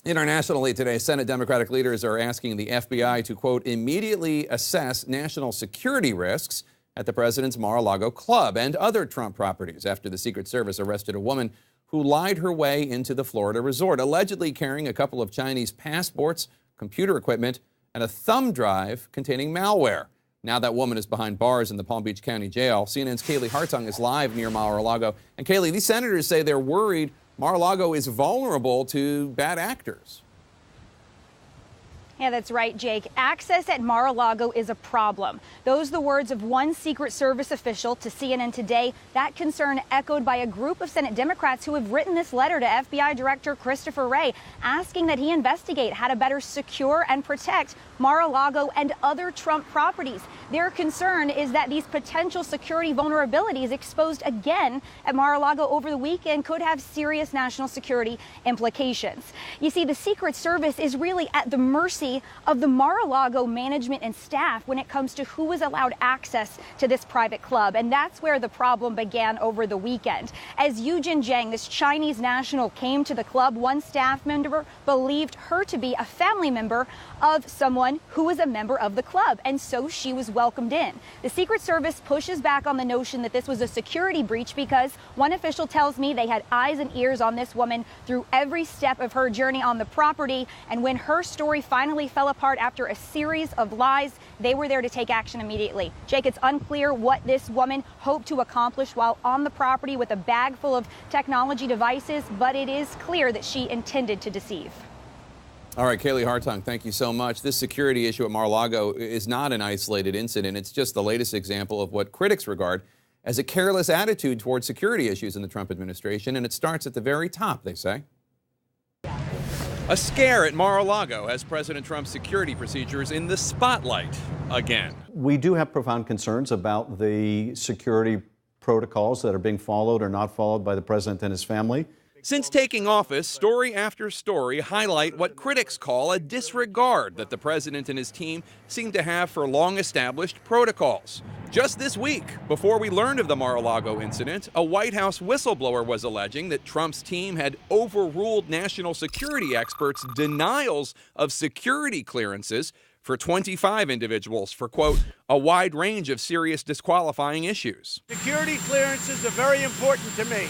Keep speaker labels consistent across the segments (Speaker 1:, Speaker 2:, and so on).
Speaker 1: Internationally today, Senate Democratic leaders are asking the FBI to, quote, immediately assess national security risks at the president's Mar-A-Lago club and other Trump properties after the Secret Service arrested a woman who lied her way into the Florida resort, allegedly carrying a couple of Chinese passports, computer equipment, and a thumb drive containing malware. Now that woman is behind bars in the Palm Beach County Jail. CNN's Kaylee Hartung is live near Mar-A-Lago. And Kaylee, these senators say they're worried Mar-a-Lago is vulnerable to bad actors.
Speaker 2: Yeah, that's right, Jake. Access at Mar-A-Lago is a problem. Those are the words of one Secret Service official to CNN Today. That concern echoed by a group of Senate Democrats who have written this letter to FBI Director Christopher Wray, asking that he investigate how to better secure and protect Mar-a-Lago and other Trump properties. Their concern is that these potential security vulnerabilities exposed again at Mar-a-Lago over the weekend could have serious national security implications. You see, the Secret Service is really at the mercy of the Mar-a-Lago management and staff when it comes to who is allowed access to this private club. And that's where the problem began over the weekend. As Yujin Zhang, this Chinese national, came to the club, one staff member believed her to be a family member of someone who was a member of the club, and so she was welcomed in. The Secret Service pushes back on the notion that this was a security breach because one official tells me they had eyes and ears on this woman through every step of her journey on the property, and when her story finally fell apart after a series of lies, they were there to take action immediately. Jake, it's unclear what this woman hoped to accomplish while on the property with a bag full of technology devices, but it is clear that she intended to deceive.
Speaker 1: All right, Kaylee Hartung, thank you so much. This security issue at Mar-a-Lago is not an isolated incident. It's just the latest example of what critics regard as a careless attitude towards security issues in the Trump administration, and it starts at the very top, they say. A scare at Mar-a-Lago has President Trump's security procedures in the spotlight again.
Speaker 3: We do have profound concerns about the security protocols that are being followed or not followed by the president and his family.
Speaker 1: Since taking office, story after story highlight what critics call a disregard that the president and his team seem to have for long-established protocols. Just this week, before we learned of the Mar-a-Lago incident, a White House whistleblower was alleging that Trump's team had overruled national security experts' denials of security clearances for 25 individuals for, quote, a wide range of serious disqualifying issues.
Speaker 4: Security clearances are very important to me.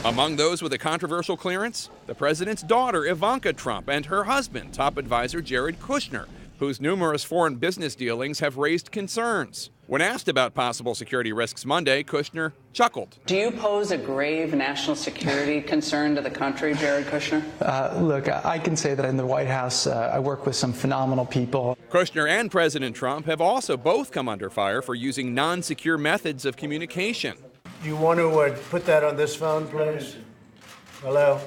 Speaker 1: Among those with a controversial clearance, the president's daughter, Ivanka Trump, and her husband, top advisor Jared Kushner, whose numerous foreign business dealings have raised concerns. When asked about possible security risks Monday, Kushner chuckled.
Speaker 5: Do you pose a grave national security concern to the country, Jared Kushner?
Speaker 6: Look, I can say that in the White House, I work with some phenomenal people.
Speaker 1: Kushner and President Trump have also both come under fire for using non-secure methods of communication.
Speaker 4: You want to put that on this phone, please? Hello?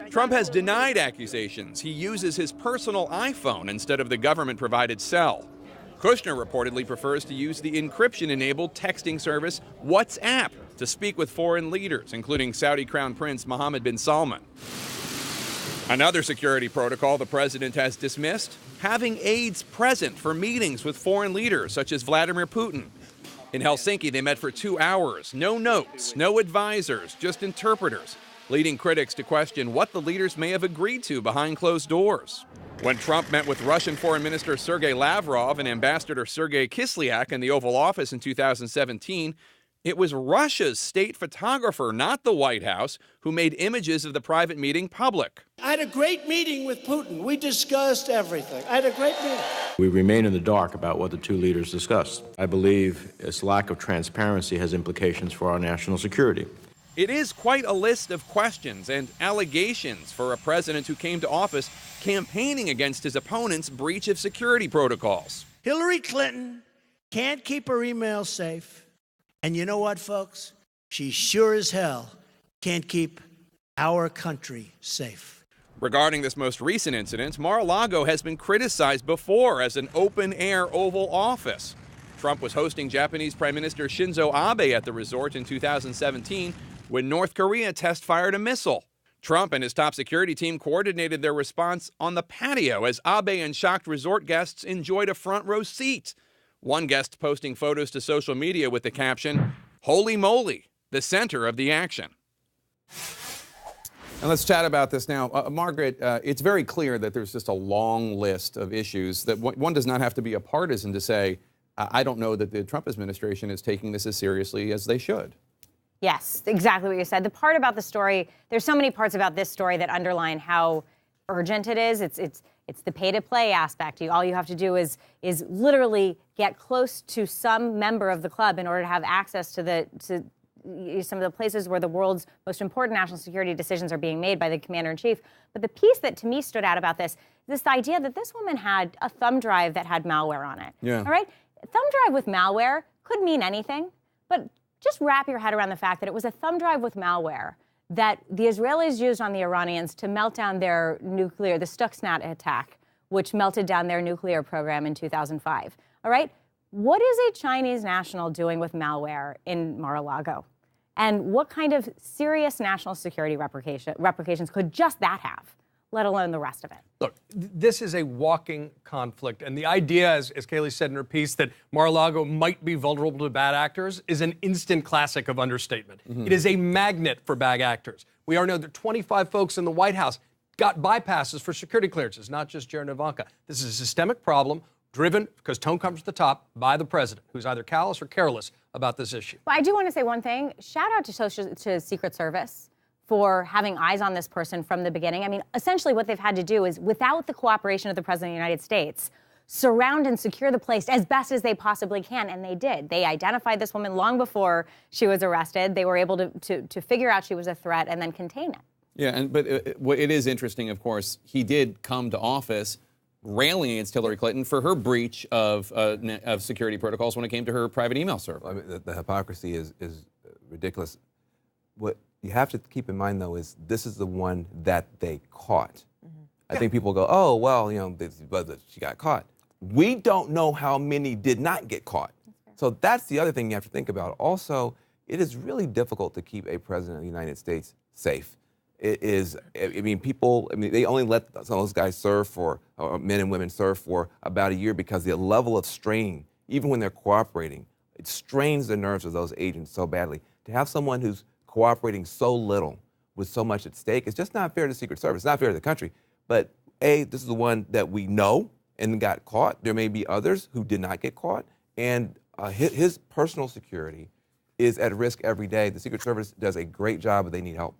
Speaker 1: Trump has denied accusations he uses his personal iPhone instead of the government-provided cell. Kushner reportedly prefers to use the encryption-enabled texting service WhatsApp to speak with foreign leaders, including Saudi Crown Prince Mohammed bin Salman. Another security protocol the president has dismissed, having aides present for meetings with foreign leaders such as Vladimir Putin. In Helsinki, they met for 2 hours. No notes, no advisors, just interpreters, leading critics to question what the leaders may have agreed to behind closed doors. When Trump met with Russian Foreign Minister Sergei Lavrov and Ambassador Sergei Kislyak in the Oval Office in 2017, it was Russia's state photographer, not the White House, who made images of the private meeting public.
Speaker 4: I had a great meeting with Putin. We discussed everything. I had a great meeting.
Speaker 7: We remain in the dark about what the two leaders discussed. I believe this lack of transparency has implications for our national security.
Speaker 1: It is quite a list of questions and allegations for a president who came to office campaigning against his opponent's breach of security protocols.
Speaker 4: Hillary Clinton can't keep her emails safe. And you know what, folks? She sure as hell can't keep our country safe.
Speaker 1: Regarding this most recent incident, Mar-a-Lago has been criticized before as an open-air Oval Office. Trump was hosting Japanese Prime Minister Shinzo Abe at the resort in 2017 when North Korea test-fired a missile. Trump and his top security team coordinated their response on the patio as Abe and shocked resort guests enjoyed a front-row seat. One guest posting photos to social media with the caption, "Holy moly, the center of the action." And let's chat about this now. Margaret, it's very clear that there's just a long list of issues that one does not have to be a partisan to say, I don't know that the Trump administration is taking this as seriously as they should.
Speaker 8: Yes, exactly what you said. The part about the story, there's so many parts about this story that underline how urgent it is. It's the pay-to-play aspect. All you have to do is literally get close to some member of the club in order to have access to some of the places where the world's most important national security decisions are being made by the commander-in-chief. But the piece that to me stood out about this idea that this woman had a thumb drive that had malware on it.
Speaker 1: Yeah.
Speaker 8: All right? A thumb drive with malware could mean anything, but just wrap your head around the fact that it was a thumb drive with malware that the Israelis used on the Iranians to melt down their nuclear, the Stuxnet attack, which melted down their nuclear program in 2005. All right? What is a Chinese national doing with malware in Mar-A-Lago? And what kind of serious national security replications could just that have, let alone the rest of it?
Speaker 9: Look, this is a walking conflict. And the idea, as Kaylee said in her piece, that Mar-a-Lago might be vulnerable to bad actors is an instant classic of understatement. Mm-hmm. It is a magnet for bad actors. We already know that 25 folks in the White House got bypasses for security clearances, not just Jared and Ivanka. This is a systemic problem driven, because tone comes to the top, by the president, who's either callous or careless about this issue.
Speaker 8: But I do want to say one thing. Shout out to Secret Service for having eyes on this person from the beginning. I mean, essentially what they've had to do is, without the cooperation of the President of the United States, surround and secure the place as best as they possibly can, and they did. They identified this woman long before she was arrested. They were able to figure out she was a threat and then contain it.
Speaker 1: Yeah, but it is interesting, of course, he did come to office railing against Hillary Clinton for her breach of security protocols when it came to her private email server.
Speaker 10: I mean, the hypocrisy is ridiculous. What you have to keep in mind, though, is this is the one that they caught. Mm-hmm. I think people go, oh, well, she got caught. We don't know how many did not get caught. So that's the other thing you have to think about. Also, it is really difficult to keep a president of the United States safe. It is, they only let some of those guys serve for, or men and women serve for about a year because the level of strain, even when they're cooperating, it strains the nerves of those agents so badly. To have someone who's cooperating so little with so much at stake, it's just not fair to the Secret Service. It's not fair to the country. But this is the one that we know and got caught. There may be others who did not get caught. And his personal security is at risk every day. The Secret Service does a great job, but they need help.